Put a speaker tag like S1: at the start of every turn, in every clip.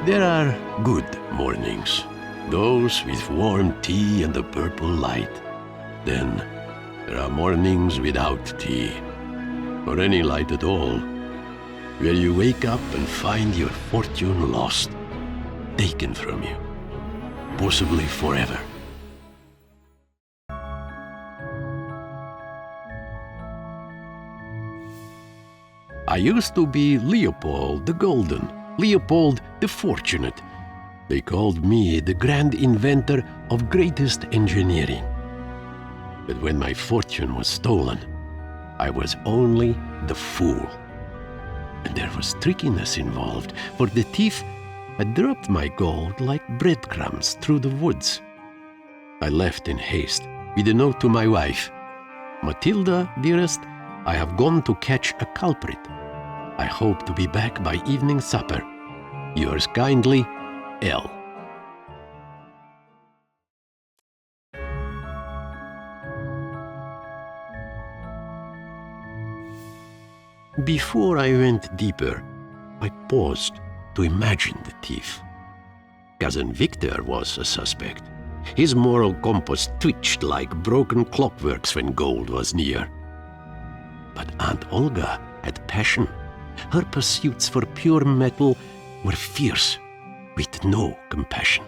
S1: There are good mornings, those with warm tea and the purple light. Then there are mornings without tea, or any light at all, where you wake up and find your fortune lost, taken from you, possibly forever. I used to be Leopold the Golden, Leopold the Fortunate. They called me the grand inventor of greatest engineering. But when my fortune was stolen, I was only the fool. And there was trickiness involved, for the thief had dropped my gold like breadcrumbs through the woods. I left in haste with a note to my wife. "Matilda, dearest, I have gone to catch a culprit. I hope to be back by evening supper. Yours kindly, L." Before I went deeper, I paused to imagine the thief. Cousin Victor was a suspect. His moral compass twitched like broken clockworks when gold was near. But Aunt Olga had passion. Her pursuits for pure metal were fierce, with no compassion.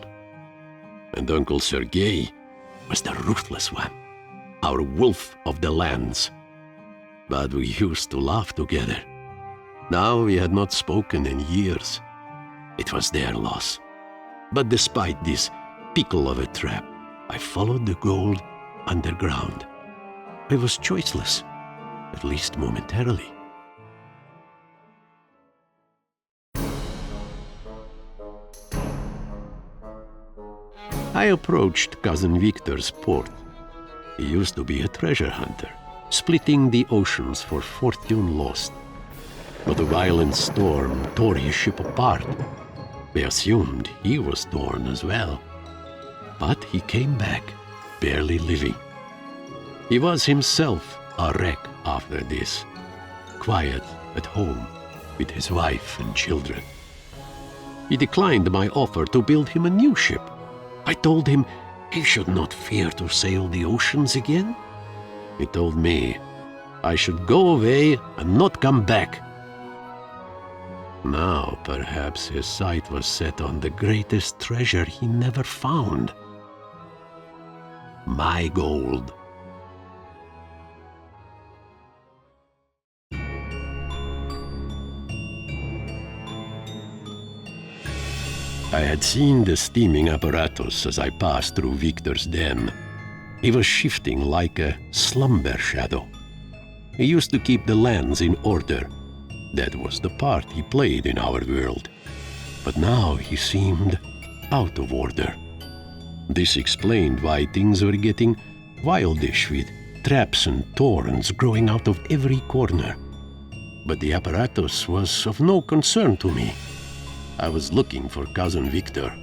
S1: And Uncle Sergei was the ruthless one, our wolf of the lands. But we used to laugh together. Now we had not spoken in years. It was their loss. But despite this pickle of a trap, I followed the gold underground. I was choiceless, at least momentarily. I approached Cousin Victor's port. He used to be a treasure hunter, splitting the oceans for fortune lost. But a violent storm tore his ship apart. We assumed he was torn as well. But he came back, barely living. He was himself a wreck after this, quiet at home with his wife and children. He declined my offer to build him a new ship. I told him he should not fear to sail the oceans again. He told me I should go away and not come back. Now, perhaps his sight was set on the greatest treasure he never found. My gold. I had seen the steaming apparatus as I passed through Victor's den. He was shifting like a slumber shadow. He used to keep the lands in order. That was the part he played in our world. But now he seemed out of order. This explained why things were getting wildish, with traps and thorns growing out of every corner. But the apparatus was of no concern to me. I was looking for Cousin Victor.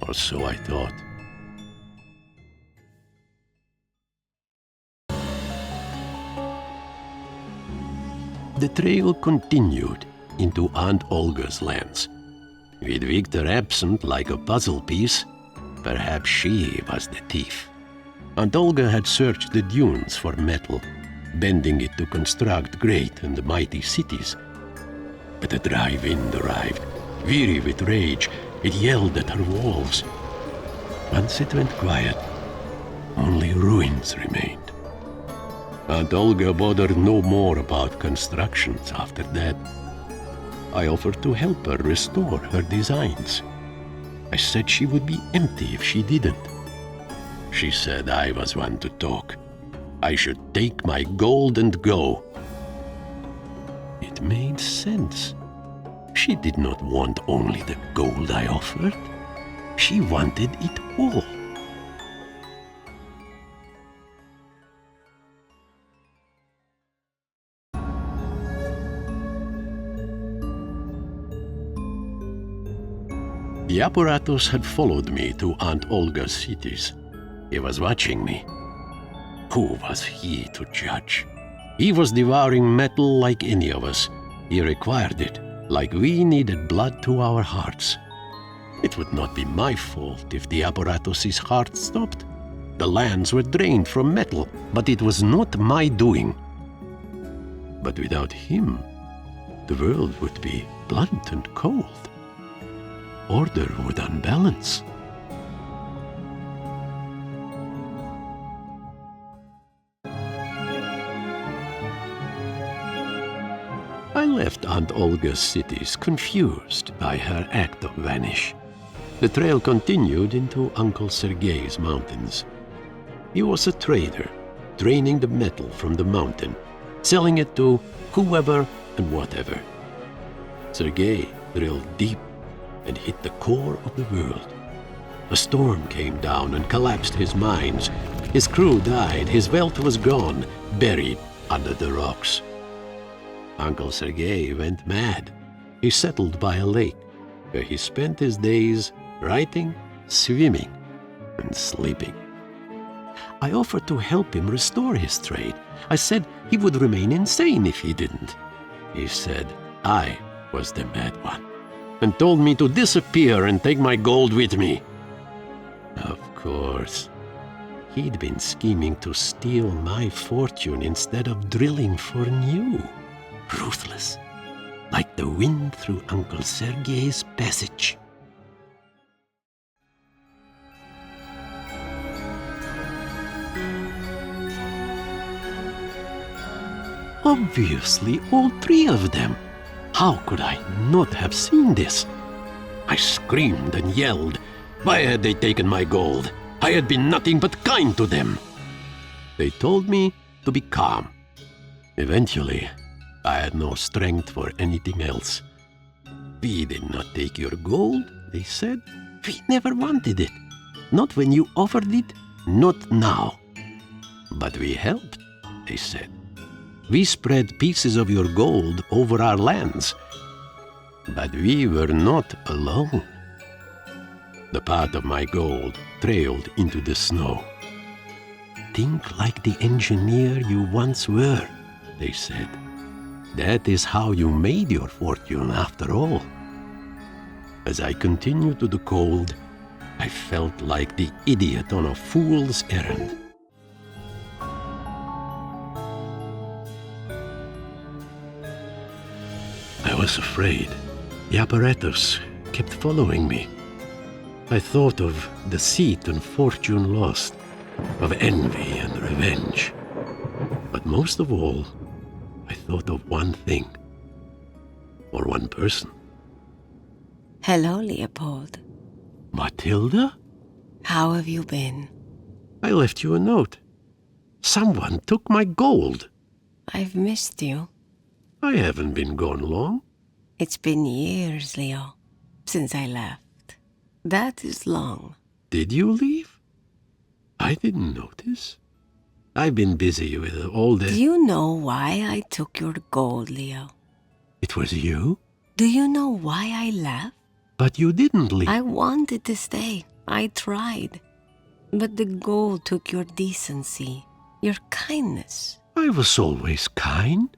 S1: Or so I thought. The trail continued into Aunt Olga's lands. With Victor absent like a puzzle piece, perhaps she was the thief. Aunt Olga had searched the dunes for metal, bending it to construct great and mighty cities. But a dry wind arrived. Weary with rage, it yelled at her walls. Once it went quiet, only ruins remained. Aunt Olga bothered no more about constructions after that. I offered to help her restore her designs. I said she would be empty if she didn't. She said I was one to talk. I should take my gold and go. It made sense. She did not want only the gold I offered. She wanted it all. The apparatus had followed me to Aunt Olga's cities. He was watching me. Who was he to judge? He was devouring metal like any of us. He required it. like we needed blood to our hearts. It would not be my fault if the apparatus's heart stopped. The lands were drained from metal, but it was not my doing. But without him, the world would be blunt and cold. Order would unbalance. I left Aunt Olga's cities confused by her act of vanish. The trail continued into Uncle Sergei's mountains. He was a trader, draining the metal from the mountain, selling it to whoever and whatever. Sergei drilled deep and hit the core of the world. A storm came down and collapsed his mines. His crew died, his wealth was gone, buried under the rocks. Uncle Sergei went mad. He settled by a lake, where he spent his days writing, swimming, and sleeping. I offered to help him restore his trade. I said he would remain insane if he didn't. He said I was the mad one, and told me to disappear and take my gold with me. Of course, he'd been scheming to steal my fortune instead of drilling for new. Ruthless, like the wind through Uncle Sergei's passage. Obviously, all three of them. How could I not have seen this? I screamed and yelled. Why had they taken my gold? I had been nothing but kind to them. They told me to be calm. Eventually, I had no strength for anything else. We did not take your gold, they said. We never wanted it. Not when you offered it, not now. But we helped, they said. We spread pieces of your gold over our lands. But we were not alone. The path of my gold trailed into the snow. Think like the engineer you once were, they said. That is how you made your fortune after all. As I continued to the cold, I felt like the idiot on a fool's errand. I was afraid. The apparatus kept following me. I thought of deceit and fortune lost, of envy and revenge. But most of all, I thought of one thing, or one person.
S2: Hello, Leopold.
S1: Matilda?
S2: How have you been?
S1: I left you a note. Someone took my gold.
S2: I've missed you.
S1: I haven't been gone long.
S2: It's been years, Leo, since I left. That is long.
S1: Did you leave? I didn't notice. I've been busy with all the...
S2: Do you know why I took your gold, Leo?
S1: It was you?
S2: Do you know why I left?
S1: But you didn't leave.
S2: I wanted to stay. I tried. But the gold took your decency, your kindness.
S1: I was always kind.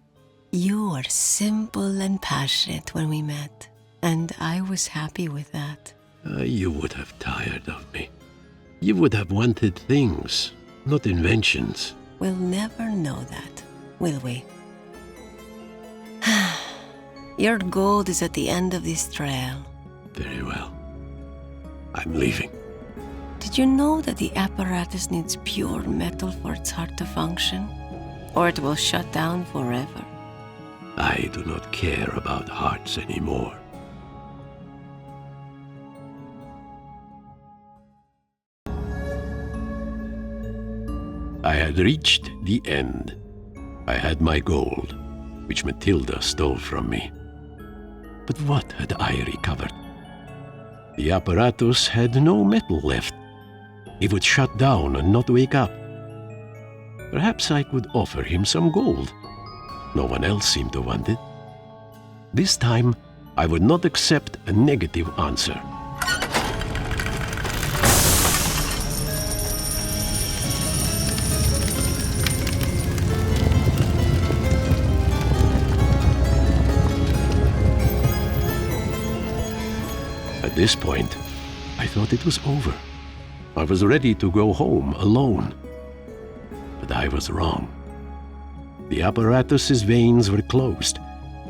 S2: You were simple and passionate when we met, and I was happy with that.
S1: You would have tired of me. You would have wanted things, not inventions.
S2: We'll never know that, will we? Your gold is at the end of this trail.
S1: Very well. I'm leaving.
S2: Did you know that the apparatus needs pure metal for its heart to function? Or it will shut down forever?
S1: I do not care about hearts anymore. I had reached the end. I had my gold, which Matilda stole from me. But what had I recovered? The apparatus had no metal left. He would shut down and not wake up. Perhaps I could offer him some gold. No one else seemed to want it. This time, I would not accept a negative answer. At this point, I thought it was over. I was ready to go home alone. But I was wrong. The apparatus's veins were closed.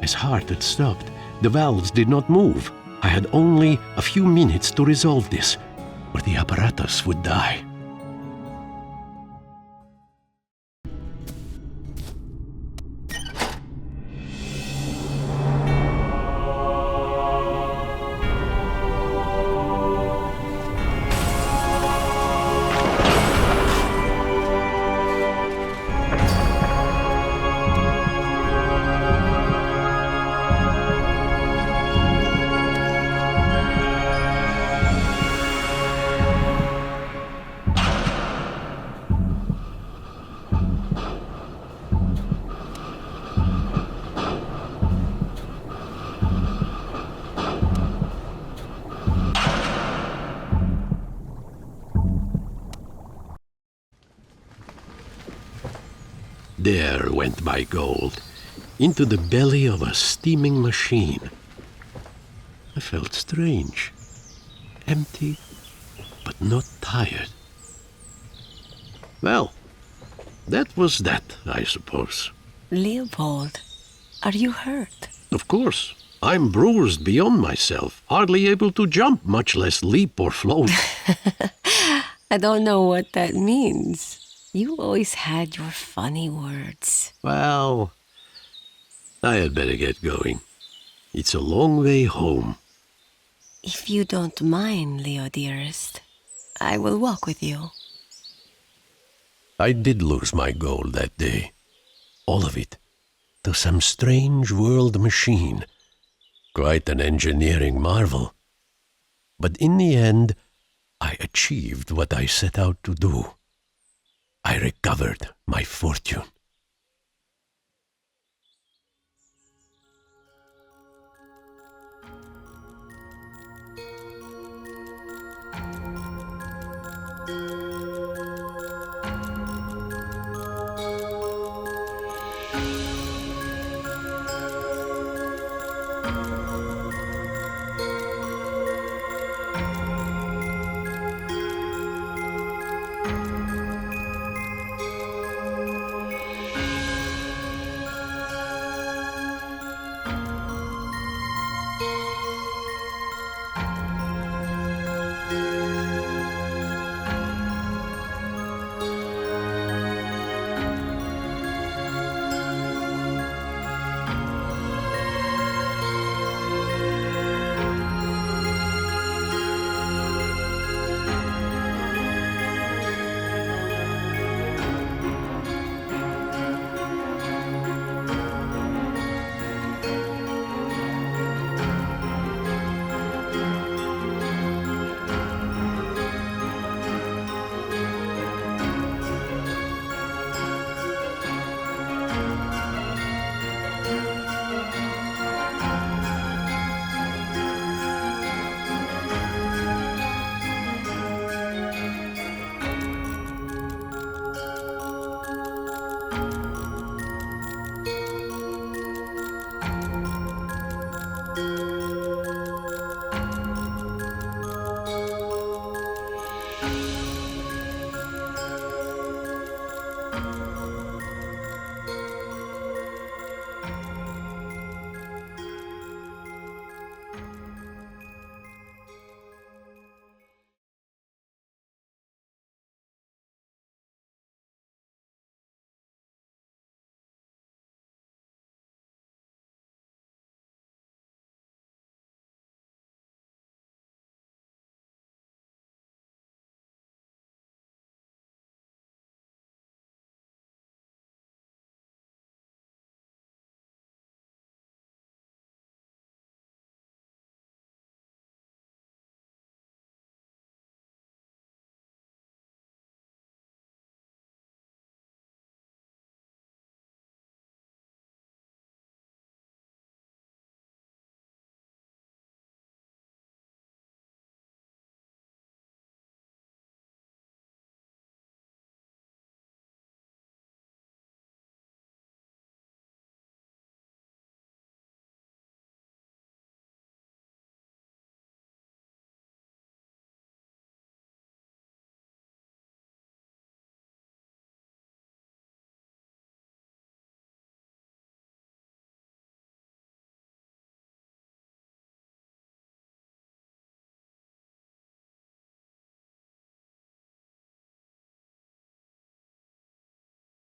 S1: His heart had stopped. The valves did not move. I had only a few minutes to resolve this, or the apparatus would die. There went my gold, into the belly of a steaming machine. I felt strange, empty, but not tired. Well, that was that, I suppose.
S2: Leopold, are you hurt?
S1: Of course. I'm bruised beyond myself, hardly able to jump, much less leap or float.
S2: I don't know what that means. You always had your funny words.
S1: Well, I had better get going. It's a long way home.
S2: If you don't mind, Leo dearest, I will walk with you.
S1: I did lose my gold that day. All of it. To some strange world machine. Quite an engineering marvel. But in the end, I achieved what I set out to do. I recovered my fortune.